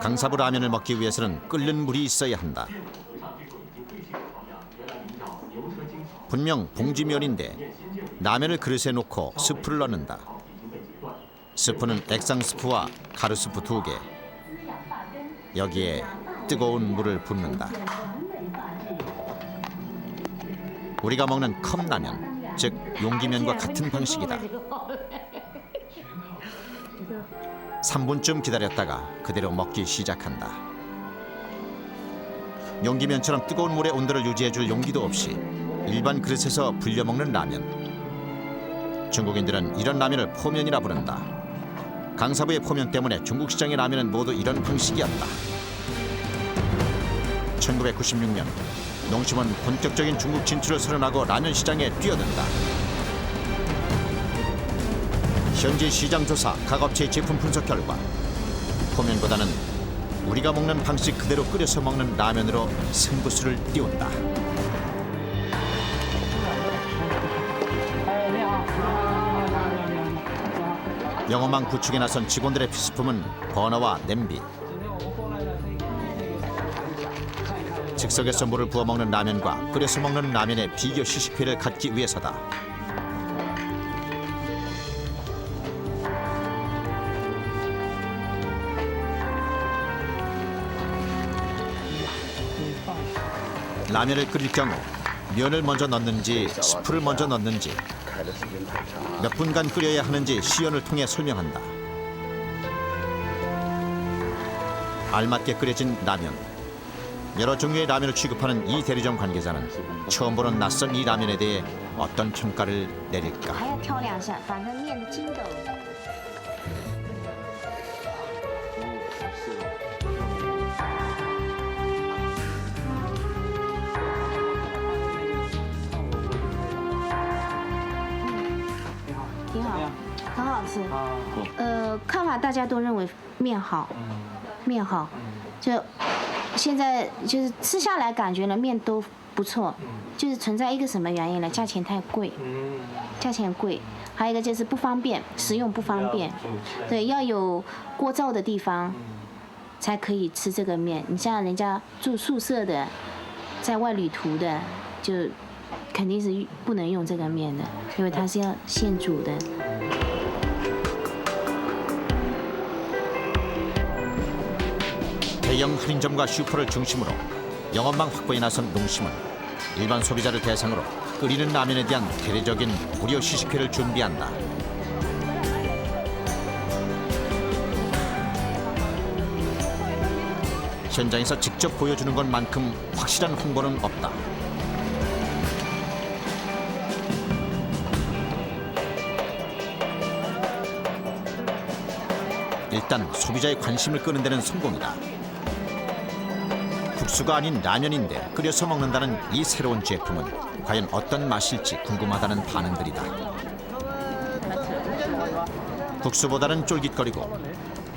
강사부 라면을 먹기 위해서는 끓는 물이 있어야 한다. 분명 봉지면인데 라면을 그릇에 놓고 스프를 넣는다. 스프는 액상 스프와 가루 스프 2개. 여기에 뜨거운 물을 붓는다. 우리가 먹는 컵라면, 즉 용기면과 같은 방식이다. 3분쯤 기다렸다가 그대로 먹기 시작한다. 용기면처럼 뜨거운 물의 온도를 유지해줄 용기도 없이 일반 그릇에서 불려 먹는 라면. 중국인들은 이런 라면을 포면이라 부른다. 강사부의 포면 때문에 중국 시장의 라면은 모두 이런 방식이었다. 1996년 농심은 본격적인 중국 진출을 선언하고 라면 시장에 뛰어든다. 현지 시장 조사, 각 업체의 제품 분석 결과 포면보다는 우리가 먹는 방식 그대로 끓여서 먹는 라면으로 승부수를 띄운다. 영업망 구축에 나선 직원들의 필수품은 버너와 냄비. 즉석에서 물을 부어 먹는 라면과 끓여서 먹는 라면의 비교 시식회를 갖기 위해서다. 라면을 끓일 경우 면을 먼저 넣는지 스프를 먼저 넣는지 몇 분간 끓여야 하는지 시연을 통해 설명한다. 알맞게 끓여진 라면. 여러 종류의 라면을 취급하는 이 대리점 관계자는 처음 보는 낯선 이 라면에 대해 어떤 평가를 내릴까? 还要挑2下，把那面的筋斗。 挺好，很好吃。看法大家都认为面好，面好，就现在就是吃下来感觉呢面都不错，就是存在一个什么原因呢？价钱太贵，价钱贵，还有一个就是不方便，食用不方便，对，要有锅灶的地方才可以吃这个面。你像人家住宿舍的，在外旅途的，就肯定是不能用这个面的，因为它是要现煮的。 대형 할인점과 슈퍼를 중심으로 영업망 확보에 나선 농심은 일반 소비자를 대상으로 끓이는 라면에 대한 대대적인 무료 시식회를 준비한다. 현장에서 직접 보여주는 것만큼 확실한 홍보는 없다. 일단 소비자의 관심을 끄는 데는 성공이다. 국수가 아닌 라면인데 끓여서 먹는다는 이 새로운 제품은 과연 어떤 맛일지 궁금하다는 반응들이다. 국수보다는 쫄깃거리고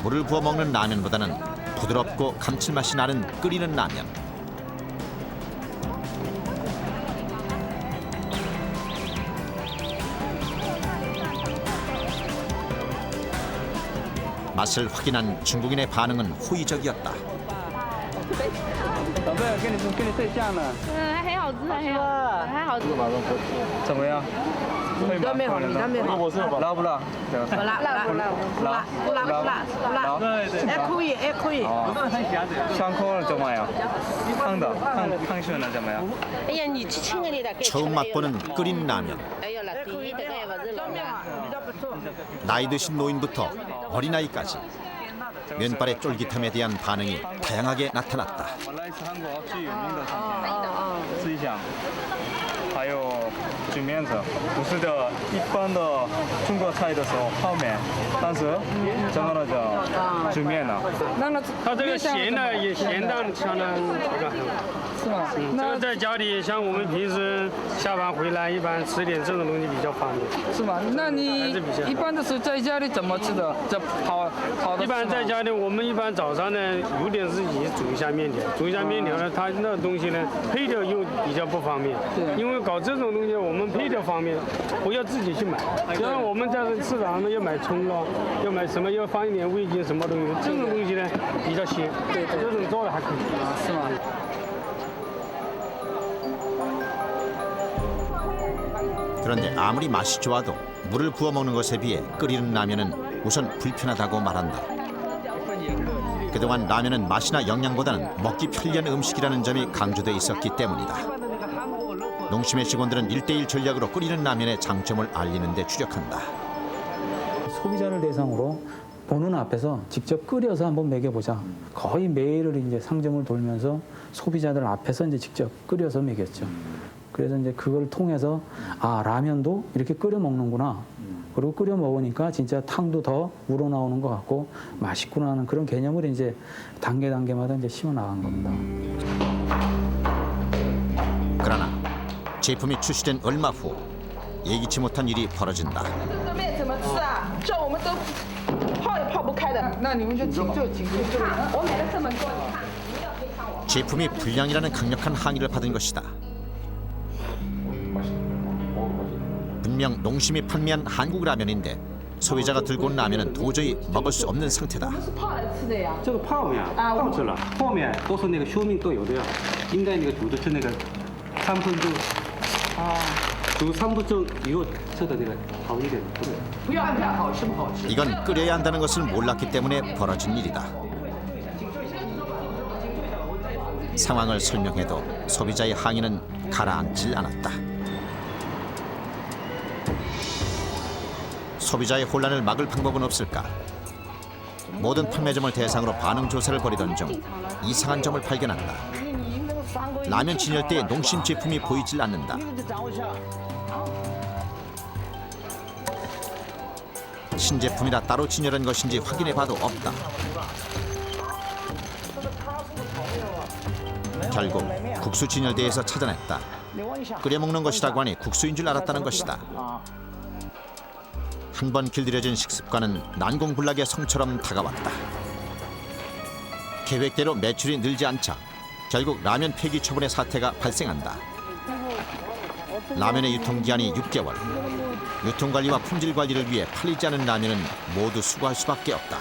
물을 부어 먹는 라면보다는 부드럽고 감칠맛이 나는 끓이는 라면. 맛을 확인한 중국인의 반응은 호의적이었다. 宝贝，跟你对象呢？还好吃，还好吃。怎么样？你的面好，你的面好。辣不辣？辣。可以，可以。伤口怎么样？烫顺了怎么样？ 哎呀，你亲个你的。 처음 맛보는 끓인 라면. 哎呀，那第一这个也不是老面。 나이 드신 노인부터 어린아이까지 면발의 쫄깃함에 대한 반응이 다양하게 나타났다. 我来自韩国最有名的餐厅，吃一下。还有卷面子，不是的，一般的中国菜的时候泡面，但是这个呢叫卷面呢。它这个咸呢也咸淡相当这个很好。是吗？这个在家里，像我们平时下班回来，一般吃点这种东西比较方便。是吗？那你一般的是在家里怎么吃的？这跑的。一般在家里，我们一般早上呢有点自己煮一下面条，煮一下面条呢，它那东西呢配料又比较不方便。对。因为搞这种东西，我们配料方面不要自己去买，因为我们在市场上要买葱了，要买什么，要放一点味精，什么东西这种东西呢比较鲜，对，这种做的还可以。是吗？ 그런데 아무리 맛이 좋아도 물을 부어 먹는 것에 비해 끓이는 라면은 우선 불편하다고 말한다. 그동안 라면은 맛이나 영양보다는 먹기 편리한 음식이라는 점이 강조돼 있었기 때문이다. 농심의 직원들은 1대1 전략으로 끓이는 라면의 장점을 알리는 데 주력한다. 소비자를 대상으로 보는 앞에서 직접 끓여서 한번 먹여보자. 거의 매일을 이제 상점을 돌면서 소비자들 앞에서 이제 직접 끓여서 먹였죠. 그래서 이제 그걸 통해서 아 라면도 이렇게 끓여 먹는구나. 그리고 끓여 먹으니까 진짜 탕도 더 우러나오는 것 같고 맛있구나 하는 그런 개념을 이제 단계마다 이제 심어 나간 겁니다. 그러나 제품이 출시된 얼마 후 예기치 못한 일이 벌어진다. 这面怎么吃啊？这我们都泡也泡不开的。那你们就请这。我买了这么多，你看，你要赔偿我。 제품이 불량이라는 강력한 항의를 받은 것이다. 분명 농심이 판매한 한국 라면인데 소비자가 들고 온 라면은 도저히 먹을 수 없는 상태다. 泡来吃的呀。这个泡面啊，泡制了，泡面都是那个修命都有的呀，应该那个煮的是那个3分钟，煮3分钟以后吃的那个好一点。不要看好吃不好吃。 이건 끓여야 한다는 것을 몰랐기 때문에 벌어진 일이다. 상황을 설명해도 소비자의 항의는 가라앉질 않았다. 소비자의 혼란을 막을 방법은 없을까? 모든 판매점을 대상으로 반응 조사를 벌이던 중 이상한 점을 발견한다. 라면 진열대에 농심 제품이 보이질 않는다. 신제품이라 따로 진열한 것인지 확인해봐도 없다. 결국 국수 진열대에서 찾아냈다. 끓여 먹는 것이라고 하니 국수인 줄 알았다는 것이다. 한 번 길들여진 식습관은 난공불락의 성처럼 다가왔다. 계획대로 매출이 늘지 않자 결국 라면 폐기 처분의 사태가 발생한다. 라면의 유통기한이 6개월. 유통관리와 품질관리를 위해 팔리지 않은 라면은 모두 수거할 수밖에 없다.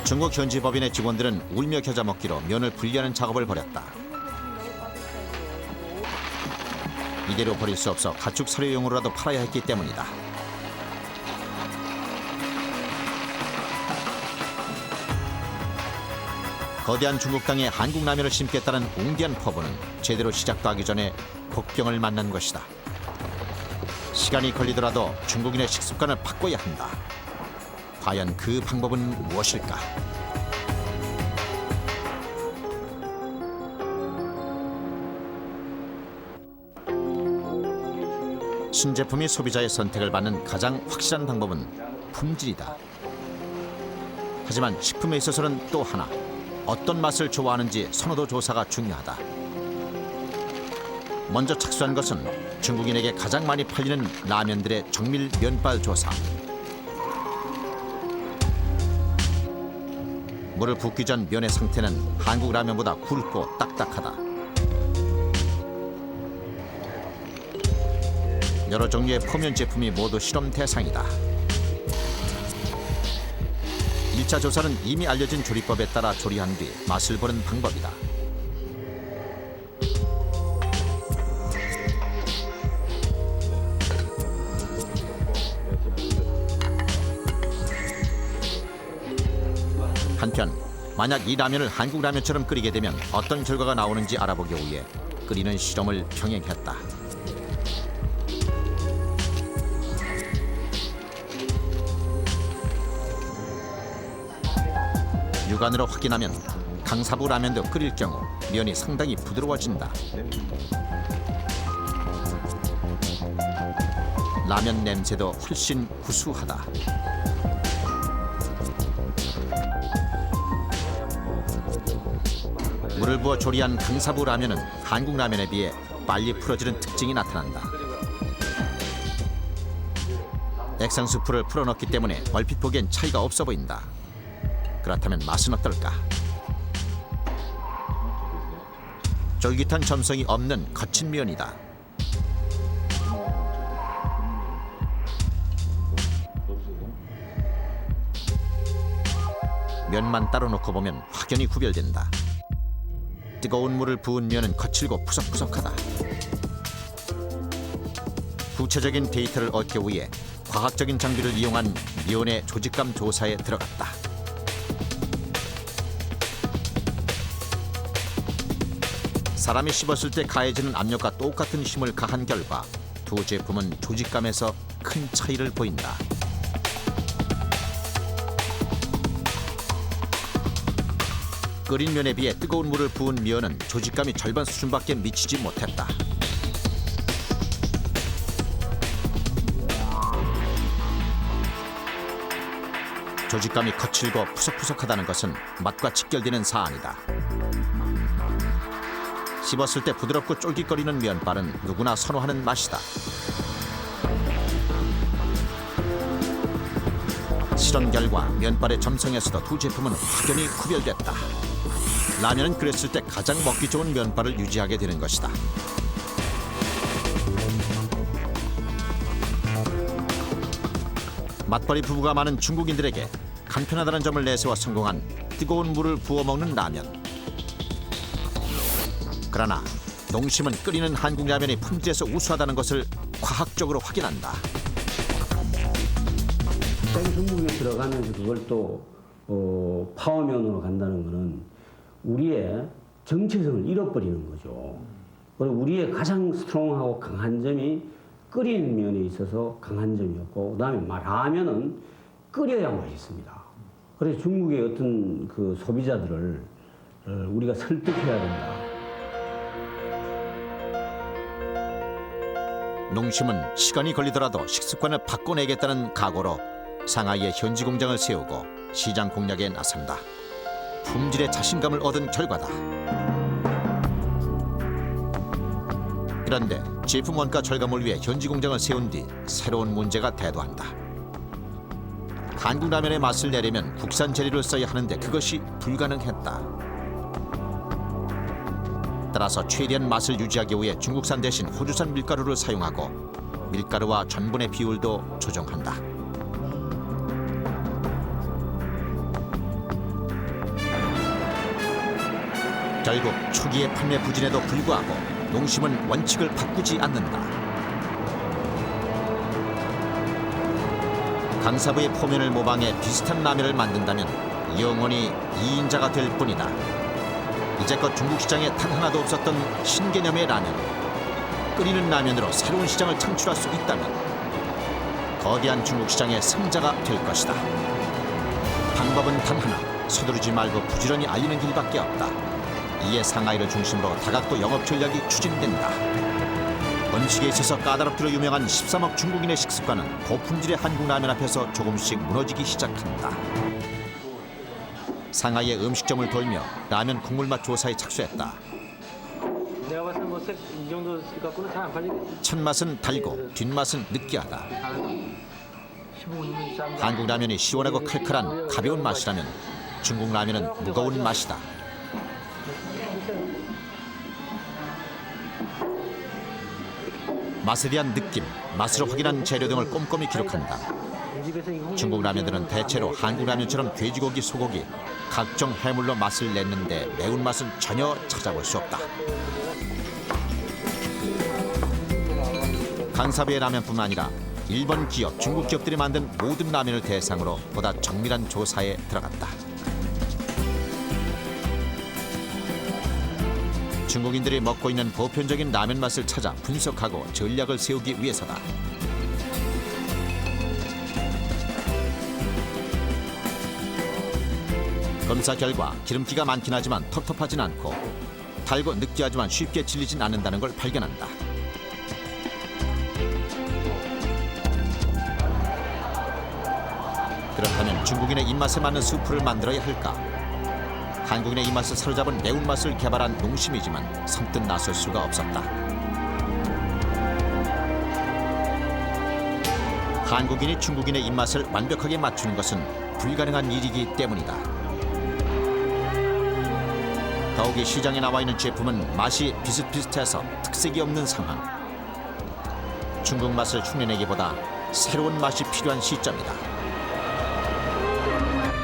중국 현지 법인의 직원들은 울며 겨자 먹기로 면을 분리하는 작업을 벌였다. 이대로 버릴 수 없어 가축 사료용으로라도 팔아야 했기 때문이다. 거대한 중국 땅에 한국 라면을 심겠다는 웅디한 포부는 제대로 시작도 하기 전에 복병을 만난 것이다. 시간이 걸리더라도 중국인의 식습관을 바꿔야 한다. 과연 그 방법은 무엇일까? 신제품이 소비자의 선택을 받는 가장 확실한 방법은 품질이다. 하지만 식품에 있어서는 또 하나, 어떤 맛을 좋아하는지 선호도 조사가 중요하다. 먼저 착수한 것은 중국인에게 가장 많이 팔리는 라면들의 정밀 면발 조사. 물을 붓기 전 면의 상태는 한국 라면보다 굵고 딱딱하다. 여러 종류의 포면 제품이 모두 실험 대상이다. 1차 조사는 이미 알려진 조리법에 따라 조리한 뒤 맛을 보는 방법이다. 한편 만약 이 라면을 한국 라면처럼 끓이게 되면 어떤 결과가 나오는지 알아보기 위해 끓이는 실험을 병행했다. 육안으로 확인하면 강사부 라면도 끓일 경우 면이 상당히 부드러워진다. 라면 냄새도 훨씬 구수하다. 물을 부어 조리한 강사부 라면은 한국 라면에 비해 빨리 풀어지는 특징이 나타난다. 액상수프를 풀어넣기 때문에 얼핏 보기엔 차이가 없어 보인다. 그렇다면 맛은 어떨까? 쫄깃한 점성이 없는 거친 면이다. 면만 따로 놓고 보면 확연히 구별된다. 뜨거운 물을 부은 면은 거칠고 푸석푸석하다. 구체적인 데이터를 얻기 위해 과학적인 장비를 이용한 면의 조직감 조사에 들어갔다. 사람이 씹었을 때 가해지는 압력과 똑같은 힘을 가한 결과 두 제품은 조직감에서 큰 차이를 보인다. 끓인 면에 비해 뜨거운 물을 부은 면은 조직감이 절반 수준밖에 미치지 못했다. 조직감이 거칠고 푸석푸석하다는 것은 맛과 직결되는 사안이다. 씹었을 때 부드럽고 쫄깃거리는 면발은 누구나 선호하는 맛이다. 실험 결과 면발의 점성에서도 두 제품은 확연히 구별됐다. 라면은 끓였을 때 가장 먹기 좋은 면발을 유지하게 되는 것이다. 맛벌이 부부가 많은 중국인들에게 간편하다는 점을 내세워 성공한 뜨거운 물을 부어 먹는 라면. 그러나 농심은 끓이는 한국 라면이 품질에서 우수하다는 것을 과학적으로 확인한다. 갑자기 중국에 들어가면서 그걸 또 파워면으로 간다는 것은 우리의 정체성을 잃어버리는 거죠. 그리고 우리의 가장 스트롱하고 강한 점이 끓이는 면에 있어서 강한 점이었고, 그다음에 라면은 끓여야 맛있습니다. 그래서 중국의 어떤 그 소비자들을 우리가 설득해야 된다. 농심은 시간이 걸리더라도 식습관을 바꿔내겠다는 각오로 상하이에 현지 공장을 세우고 시장 공략에 나선다. 품질에 자신감을 얻은 결과다. 그런데 제품 원가 절감을 위해 현지 공장을 세운 뒤 새로운 문제가 대두한다. 한국 라면의 맛을 내려면 국산 재료를 써야 하는데 그것이 불가능했다. 따라서 최대한 맛을 유지하기 위해 중국산 대신 호주산 밀가루를 사용하고 밀가루와 전분의 비율도 조정한다. 결국 초기의 판매 부진에도 불구하고 농심은 원칙을 바꾸지 않는다. 강사부의 포면을 모방해 비슷한 라면을 만든다면 영원히 2인자가 될 뿐이다. 이제껏 중국 시장에 단 하나도 없었던 신개념의 라면. 끓이는 라면으로 새로운 시장을 창출할 수 있다면 거대한 중국 시장의 승자가 될 것이다. 방법은 단 하나, 서두르지 말고 부지런히 알리는 길밖에 없다. 이에 상하이를 중심으로 다각도 영업 전략이 추진된다. 음식에 있어서 까다롭기로 유명한 13억 중국인의 식습관은 고품질의 한국 라면 앞에서 조금씩 무너지기 시작한다. 상하이의 음식점을 돌며 라면 국물 맛 조사에 착수했다. 내가 봤을 때이 정도 갖고는 잘 안 팔리겠지. 첫 맛은 달고 뒷맛은 느끼하다. 한국 라면이 시원하고 칼칼한 가벼운 맛이라면 중국 라면은 무거운 맛이다. 맛에 대한 느낌, 맛을 확인한 재료 등을 꼼꼼히 기록한다. 중국 라면들은 대체로 한국 라면처럼 돼지고기, 소고기, 각종 해물로 맛을 냈는데 매운맛은 전혀 찾아볼 수 없다. 강사부의 라면뿐만 아니라 일본 기업, 중국 기업들이 만든 모든 라면을 대상으로 보다 정밀한 조사에 들어갔다. 중국인들이 먹고 있는 보편적인 라면 맛을 찾아 분석하고 전략을 세우기 위해서다. 검사 결과 기름기가 많긴 하지만 텁텁하진 않고 달고 느끼하지만 쉽게 질리진 않는다는 걸 발견한다. 그렇다면 중국인의 입맛에 맞는 수프를 만들어야 할까? 한국인의 입맛을 사로잡은 매운맛을 개발한 농심이지만 선뜻 나설 수가 없었다. 한국인이 중국인의 입맛을 완벽하게 맞추는 것은 불가능한 일이기 때문이다. 더욱이 시장에 나와 있는 제품은 맛이 비슷비슷해서 특색이 없는 상황. 중국 맛을 흉내내기보다 새로운 맛이 필요한 시점이다.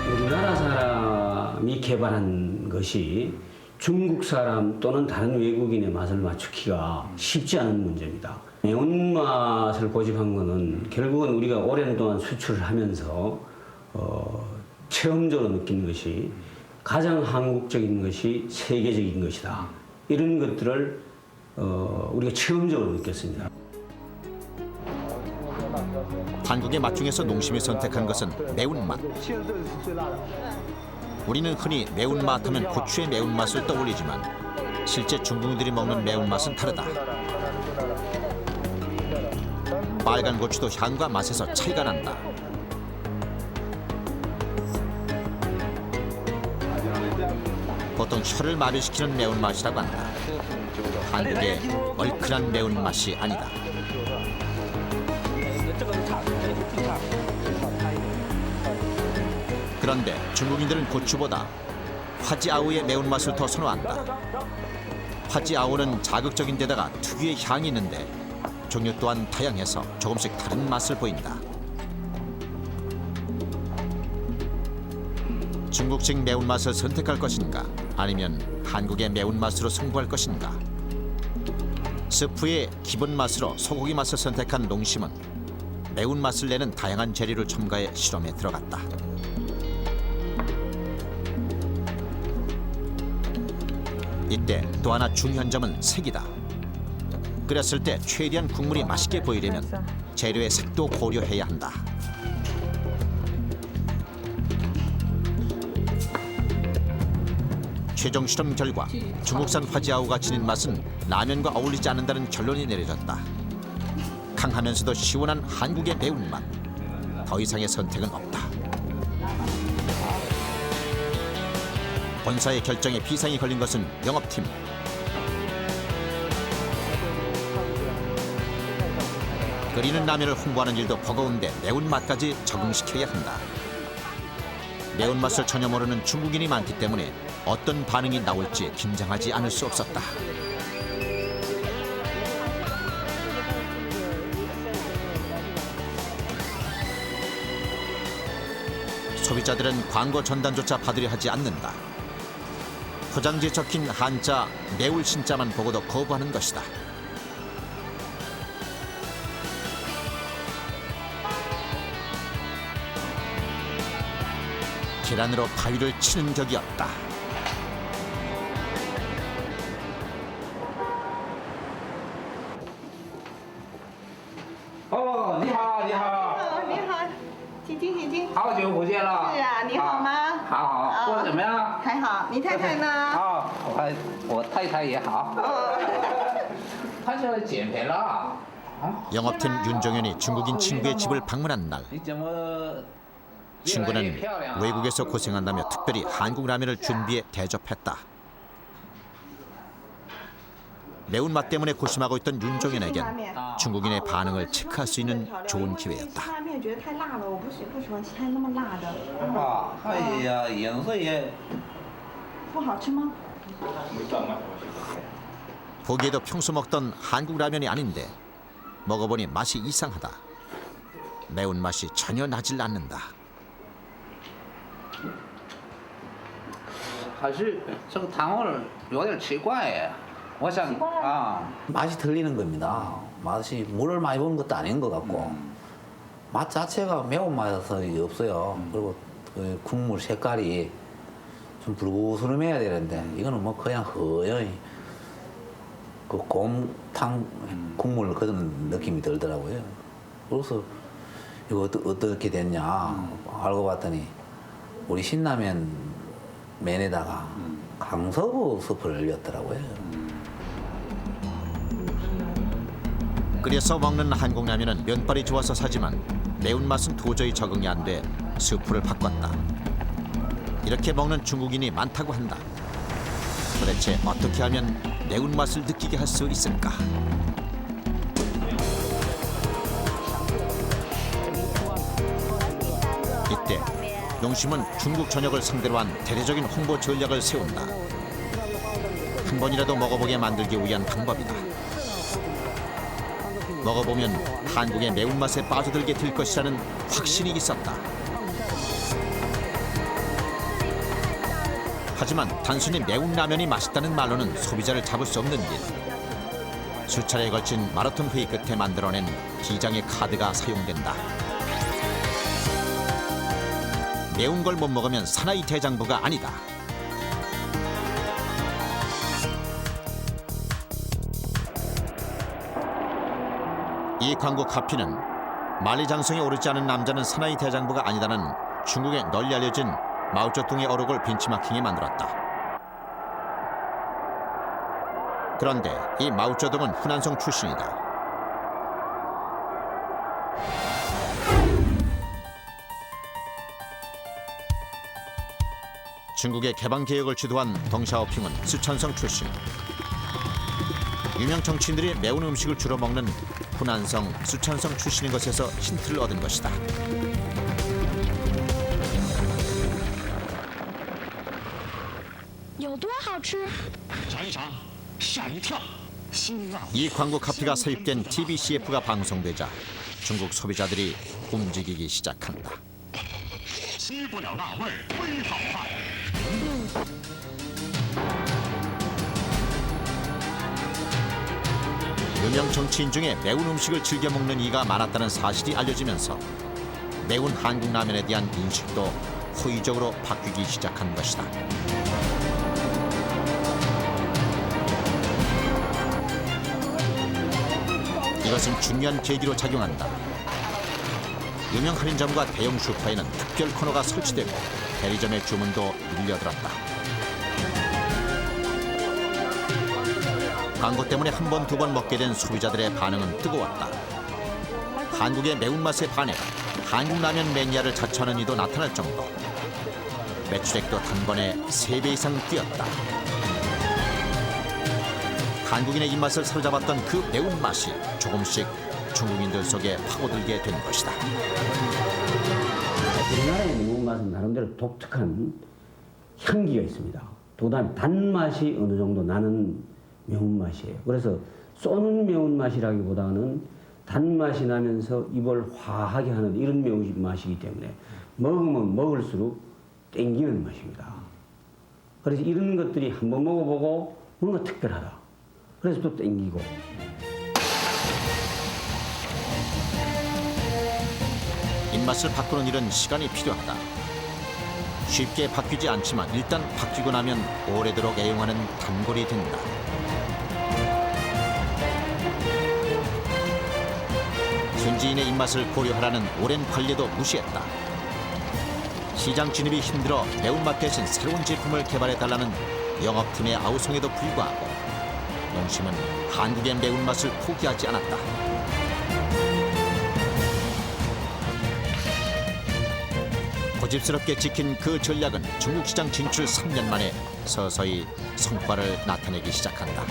우리나라 사람 사람이 개발한 것이 중국 사람 또는 다른 외국인의 맛을 맞추기가 쉽지 않은 문제입니다. 매운맛을 고집한 것은 결국은 우리가 오랜 동안 수출을 하면서 체험적으로 느낀 것이 가장 한국적인 것이 세계적인 것이다. 이런 것들을 우리가 체험적으로 느꼈습니다. 한국의 맛 중에서 농심이 선택한 것은 매운맛. 우리는 흔히 매운맛 하면 고추의 매운맛을 떠올리지만 실제 중국인들이 먹는 매운맛은 다르다. 빨간 고추도 향과 맛에서 차이가 난다. 보통 혀를 마비시키는 매운맛이라고 한다. 한국의 얼큰한 매운맛이 아니다. 그런데 중국인들은 고추보다 화지아오의 매운맛을 더 선호한다. 화지아오는 자극적인 데다가 특유의 향이 있는데 종류 또한 다양해서 조금씩 다른 맛을 보인다. 중국식 매운맛을 선택할 것인가 아니면 한국의 매운맛으로 승부할 것인가. 스프의 기본 맛으로 소고기 맛을 선택한 농심은 매운맛을 내는 다양한 재료를 첨가해 실험에 들어갔다. 이때 또 하나 중요한 점은 색이다. 끓였을 때 최대한 국물이 맛있게 보이려면 재료의 색도 고려해야 한다. 최종 실험 결과 중국산 화지아오가 지닌 맛은 라면과 어울리지 않는다는 결론이 내려졌다. 강하면서도 시원한 한국의 매운맛. 더 이상의 선택은 없다. 본사의 결정에 비상이 걸린 것은 영업팀. 끓이는 라면을 홍보하는 일도 버거운데 매운맛까지 적응시켜야 한다. 매운맛을 전혀 모르는 중국인이 많기 때문에 어떤 반응이 나올지 긴장하지 않을 수 없었다. 소비자들은 광고 전단조차 받으려 하지 않는다. 포장지에 적힌 한자 매울 신자만 보고도 거부하는 것이다. 계란으로 바위를 치는 격이 없다. 어, 你好，你好。你好，请进，请进。好久不见了。是啊，你好吗？好好，过得怎么样？还好，你太太呢？好，我太太也好。她现在减肥了。 영업팀 윤종현이 중국인 친구의 집을 방문한 날, 你怎么？ 친구는 외국에서 고생한다며 특별히 한국 라면을 준비해 대접했다. 매운맛 때문에 고심하고 있던 윤종현에겐 중국인의 반응을 체크할 수 있는 좋은 기회였다. 拉面觉得太辣了，我不喜欢吃太那么辣的。啊，哎呀，颜色也不好吃吗？ 보기에도 평소 먹던 한국 라면이 아닌데 먹어보니 맛이 이상하다. 매운맛이 전혀 나질 않는다. 还是这个汤味儿有点奇怪耶。我想啊， 맛이 틀리는 겁니다. 맛이 물을 많이 부은 것도 아닌 것 같고 맛 자체가 매운맛이 없어요. 그리고 그 국물 색깔이 좀 불구스름해야 되는데 이거는 뭐 그냥 허연히 그 곰탕 국물 그런 느낌이 들더라고요. 그래서 이거 어떻게 됐냐 알고 봤더니 우리 신라면 면에다가 강서구 스프를 넣었더라고요. 끓여서 먹는 한국 라면은 면발이 좋아서 사지만 매운맛은 도저히 적응이 안 돼 스프를 바꿨다. 이렇게 먹는 중국인이 많다고 한다. 도대체 어떻게 하면 매운맛을 느끼게 할 수 있을까? 이때 농심은 중국 전역을 상대로 한 대대적인 홍보 전략을 세운다. 한 번이라도 먹어보게 만들기 위한 방법이다. 먹어보면 한국의 매운맛에 빠져들게 될 것이라는 확신이 있었다. 하지만 단순히 매운 라면이 맛있다는 말로는 소비자를 잡을 수 없는 일. 수차례에 걸친 마라톤 회의 끝에 만들어낸 기장의 카드가 사용된다. 매운 걸 못 먹으면 사나이 대장부가 아니다. 이 광고 카피는 만리장성에 오르지 않은 남자는 사나이 대장부가 아니다는 중국에 널리 알려진 마오쩌둥의 어록을 벤치마킹에 만들었다. 그런데 이 마오쩌둥은 후난성 출신이다. 중국의 개방 개혁을 주도한 덩샤오핑은 쓰촨성 출신. 유명 정치인들이 매운 음식을 주로 먹는 후난성, 쓰촨성 출신인 것에서 힌트를 얻은 것이다. 이 광고 카피가 삽입된 TV CF가 방송되자 중국 소비자들이 움직이기 시작한다. 유명 정치인 중에 매운 음식을 즐겨 먹는 이가 많았다는 사실이 알려지면서 매운 한국 라면에 대한 인식도 호의적으로 바뀌기 시작한 것이다. 이것은 중요한 계기로 작용한다. 유명 할인점과 대형 슈퍼에는 특별 코너가 설치되고 대리점의 주문도 밀려들었다. 광고 때문에 한 번, 두 번 먹게 된 소비자들의 반응은 뜨거웠다. 한국의 매운맛에 반해 한국 라면 매니아를 자처하는 이도 나타날 정도. 매출액도 단번에 3배 이상 뛰었다. 한국인의 입맛을 사로잡았던 그 매운맛이 조금씩 중국인들 속에 파고들게 된 것이다. 우리나라의 매운맛은 나름대로 독특한 향기가 있습니다. 또 다음에 단맛이 어느 정도 나는 매운맛이에요. 그래서 쏘는 매운맛이라기보다는 단맛이 나면서 입을 화하게 하는 이런 매운맛이기 때문에 먹으면 먹을수록 땡기는 맛입니다. 그래서 이런 것들이 한번 먹어보고 뭔가 특별하다. 그래서 또 땡기고. 입맛을 바꾸는 일은 시간이 필요하다. 쉽게 바뀌지 않지만 일단 바뀌고 나면 오래도록 애용하는 단골이 된다. 현지인의 입맛을 고려하라는 오랜 관리도 무시했다. 시장 진입이 힘들어 매운맛 대신 새로운 제품을 개발해달라는 영업팀의 아우성에도 불구하고 농심은 한국의 매운맛을 포기하지 않았다. 고집스럽게 지킨 그 전략은 중국 시장 진출 3년 만에 서서히 성과를 나타내기 시작한다.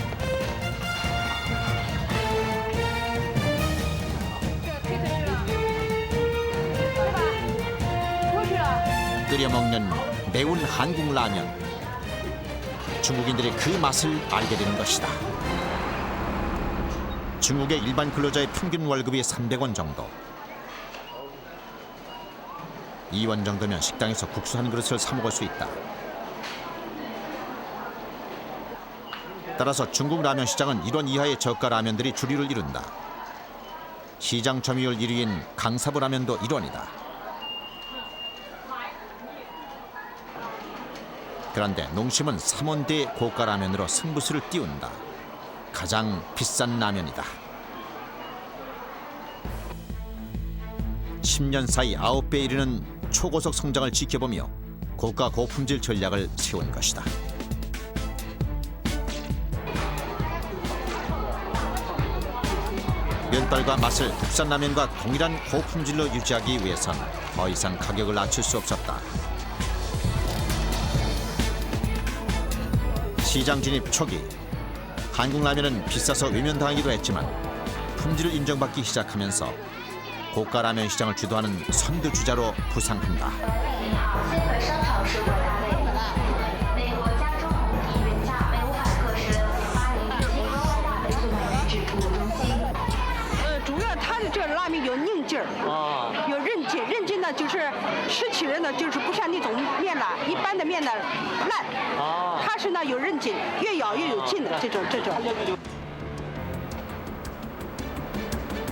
끓여 먹는 매운 한국 라면. 중국인들이 그 맛을 알게 되는 것이다. 중국의 일반 근로자의 평균 월급이 300원 정도. 2원 정도면 식당에서 국수 한 그릇을 사 먹을 수 있다. 따라서 중국 라면 시장은 1원 이하의 저가 라면들이 주류를 이룬다. 시장 점유율 1위인 강사부 라면도 1원이다. 그런데 농심은 3원대의 고가 라면으로 승부수를 띄운다. 가장 비싼 라면이다. 10년 사이 9배 이르는 초고속 성장을 지켜보며 고가 고품질 전략을 세운 것이다. 면발과 맛을 국산 라면과 동일한 고품질로 유지하기 위해선 더 이상 가격을 낮출 수 없었다. 시장 진입 초기 한국 라면은 비싸서 외면당하기도 했지만 품질을 인정받기 시작하면서 고가 라면 시장을 주도하는 선두주자로 부상한다. 呢，就是吃起来呢，就是不像那种面了，一般的面呢烂。它是呢有韧劲，越咬越有劲的这种。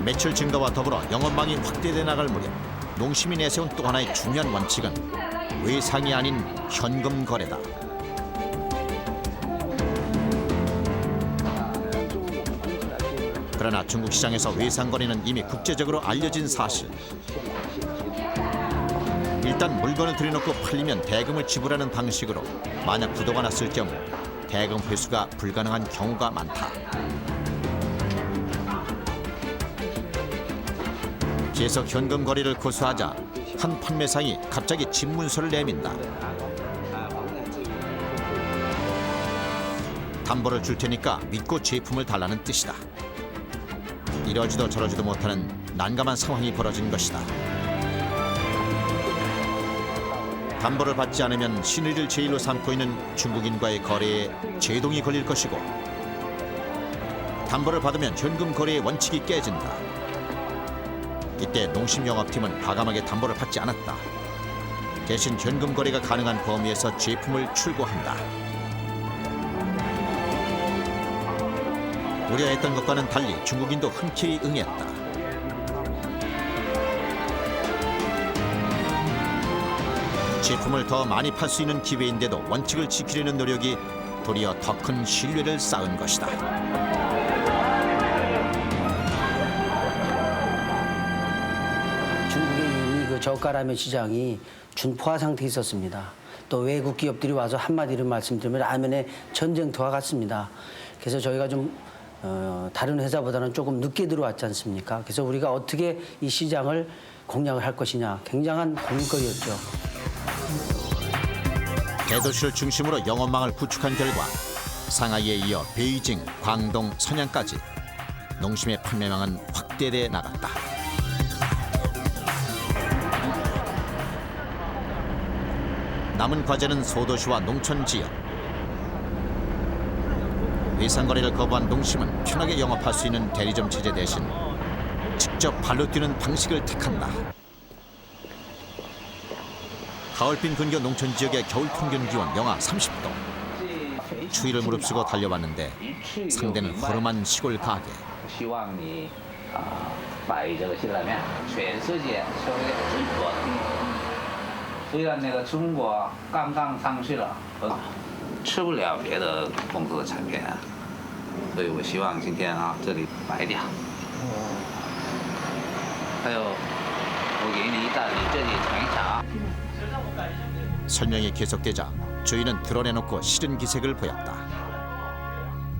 매출 증가와 더불어 영업망이 확대돼 나갈 무렵 농심이 내세운 또 하나의 중요한 원칙은 외상이 아닌 현금 거래다. 그러나 중국 시장에서 외상 거래는 이미 국제적으로 알려진 사실. 일단 물건을 들여놓고 팔리면 대금을 지불하는 방식으로 만약 부도가 났을 경우 대금 회수가 불가능한 경우가 많다. 계속 현금 거래를 고수하자 한 판매상이 갑자기 집문서를 내민다. 담보를 줄 테니까 믿고 제품을 달라는 뜻이다. 이러지도 저러지도 못하는 난감한 상황이 벌어진 것이다. 담보를 받지 않으면 신의를 제일로 삼고 있는 중국인과의 거래에 제동이 걸릴 것이고 담보를 받으면 현금 거래의 원칙이 깨진다. 이때 농심 영업팀은 과감하게 담보를 받지 않았다. 대신 현금 거래가 가능한 범위에서 제품을 출고한다. 우려했던 것과는 달리 중국인도 흔쾌히 응했다. 제품을 더 많이 팔 수 있는 기회인데도 원칙을 지키려는 노력이 도리어 더 큰 신뢰를 쌓은 것이다. 중국의 이미 그 저가라면 시장이 준포화 상태에 있었습니다. 또 외국 기업들이 와서 한마디로 말씀드리면 라면의 전쟁터와 같습니다. 그래서 저희가 좀 다른 회사보다는 조금 늦게 들어왔지 않습니까? 그래서 우리가 어떻게 이 시장을 공략을 할 것이냐 굉장한 고민거리였죠. 대도시를 중심으로 영업망을 구축한 결과 상하이에 이어 베이징, 광동, 선양까지 농심의 판매망은 확대돼 나갔다. 남은 과제는 소도시와 농촌 지역. 외상거래를 거부한 농심은 편하게 영업할 수 있는 대리점 체제 대신 직접 발로 뛰는 방식을 택한다. 가을빈 근교 농촌 지역의 겨울 평균 기온 영하 30도. 추위를 무릅쓰고 달려왔는데 상대는 허름한 시골 가게. 虽然那个中国刚刚上去了，吃不了别的公司的产品，所以我希望今天啊这里白点。还有，我给你到你这里尝一尝。 설명이 계속되자 주인은 드러내놓고 싫은 기색을 보였다.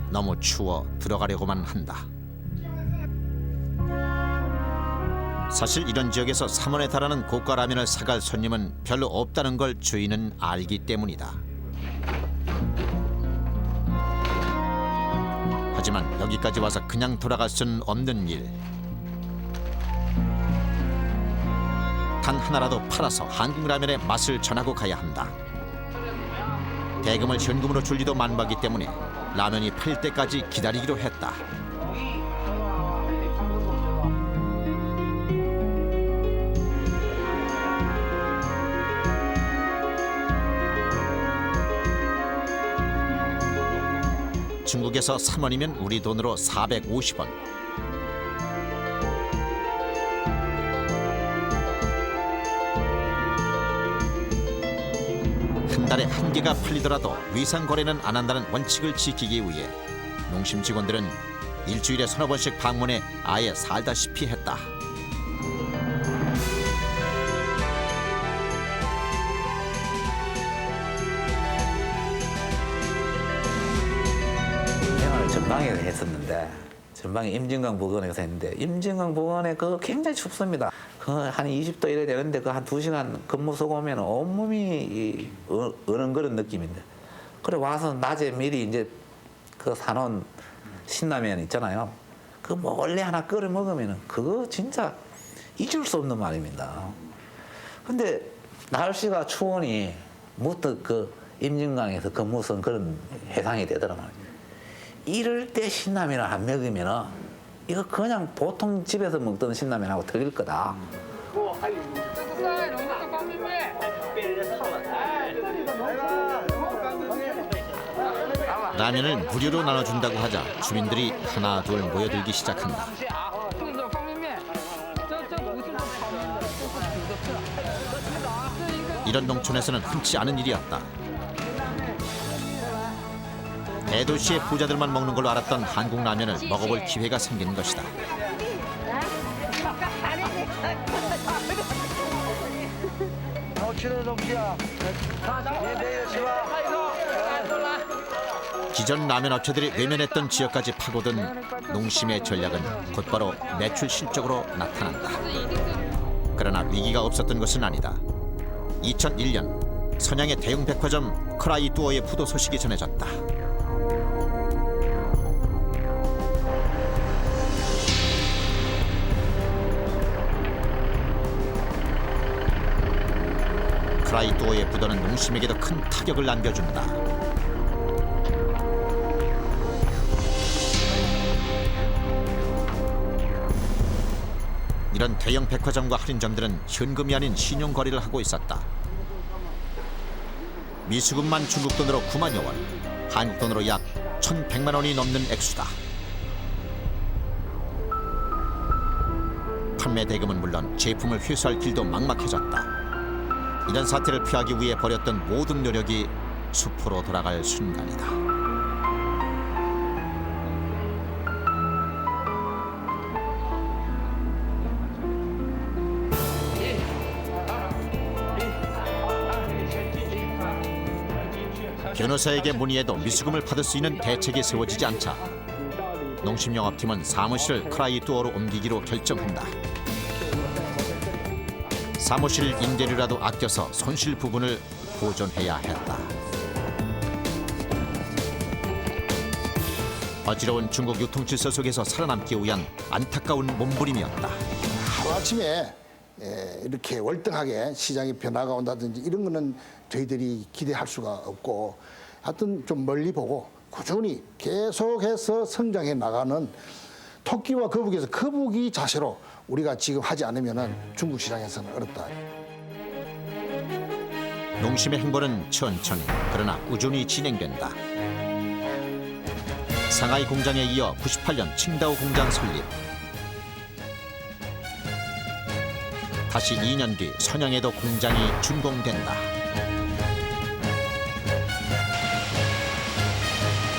너무 추워 들어가려고만 한다. 사실 이런 지역에서 3원에 달하는 고가 라면을 사갈 손님은 별로 없다는 걸 주인은 알기 때문이다. 하지만 여기까지 와서 그냥 돌아갈 수는 없는 일. 단 하나라도 팔아서 한국 라면의 맛을 전하고 가야 한다. 대금을 현금으로 줄지도 만박이기 때문에 라면이 팔 때까지 기다리기로 했다. 중국에서 3원이면 우리 돈으로 450원. 한 달에 한 개가 팔리더라도 외상 거래는 안 한다는 원칙을 지키기 위해 농심 직원들은 일주일에 서너 번씩 방문해 아예 살다시피 했다. 전방에서 했었는데 전방에 임진강 부근에서 했는데 임진강 부근에 그거 굉장히 춥습니다. 그 한 20도 이래 되는데 그 한 2시간 근무 서고 오면 온몸이 어는 그런 느낌인데 그래 와서 낮에 미리 이제 그 사놓은 신라면 있잖아요. 그 몰래 하나 끓여 먹으면은 그거 진짜 잊을 수 없는 말입니다. 근데 날씨가 추우니 무엇 그 임진강에서 근무 선 그런 해상이 되더라고요. 이럴 때 신라면을 안 먹으면 이거 그냥 보통 집에서 먹던 신라면하고 틀릴 거다. 라면을 무료로 나눠준다고 하자 주민들이 하나 둘 모여들기 시작한다. 이런 농촌에서는 흔치 않은 일이었다. 대도시의 부자들만 먹는 걸로 알았던 한국 라면을 먹어볼 기회가 생긴 것이다. 기존 라면 업체들이 외면했던 지역까지 파고든 농심의 전략은 곧바로 매출 실적으로 나타난다. 그러나 위기가 없었던 것은 아니다. 2001년 선양의 대형 백화점 크라이뚜어의 부도 소식이 전해졌다. 크라이뚜어의 부도는 농심에게도 큰 타격을 안겨준다. 이런 대형 백화점과 할인점들은 현금이 아닌 신용 거래를 하고 있었다. 미수금만 중국 돈으로 9만여 원, 한국 돈으로 약 1,100만 원이 넘는 액수다. 판매 대금은 물론 제품을 회수할 길도 막막해졌다. 이런 사태를 피하기 위해 벌였던 모든 노력이 수포로 돌아갈 순간이다. 변호사에게 문의해도 미수금을 받을 수 있는 대책이 세워지지 않자 농심영업팀은 사무실을 크라이뚜어로 옮기기로 결정한다. 사무실 임대료라도 아껴서 손실 부분을 보존해야 했다. 어지러운 중국 유통질서 속에서 살아남기 위한 안타까운 몸부림이었다. 하루아침에 이렇게 월등하게 시장의 변화가 온다든지 이런 거는 저희들이 기대할 수가 없고 하여튼 좀 멀리 보고 꾸준히 계속해서 성장해 나가는 토끼와 거북에서 거북이 자세로 우리가 지금 하지 않으면 중국 시장에서는 어렵다. 농심의 행보는 천천히 그러나 꾸준히 진행된다. 상하이 공장에 이어 98년 칭다오 공장 설립. 다시 2년 뒤 선양에도 공장이 준공된다.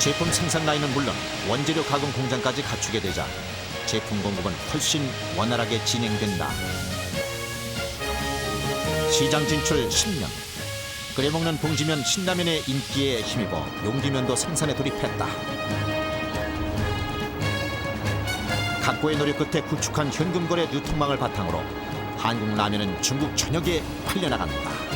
제품 생산 라인은 물론 원재료 가공 공장까지 갖추게 되자 제품 공급은 훨씬 원활하게 진행된다. 시장 진출 10년. 끓여먹는 봉지면 신라면의 인기에 힘입어 용기면도 생산에 돌입했다. 각고의 노력 끝에 구축한 현금 거래 유통망을 바탕으로 한국 라면은 중국 전역에 팔려나간다.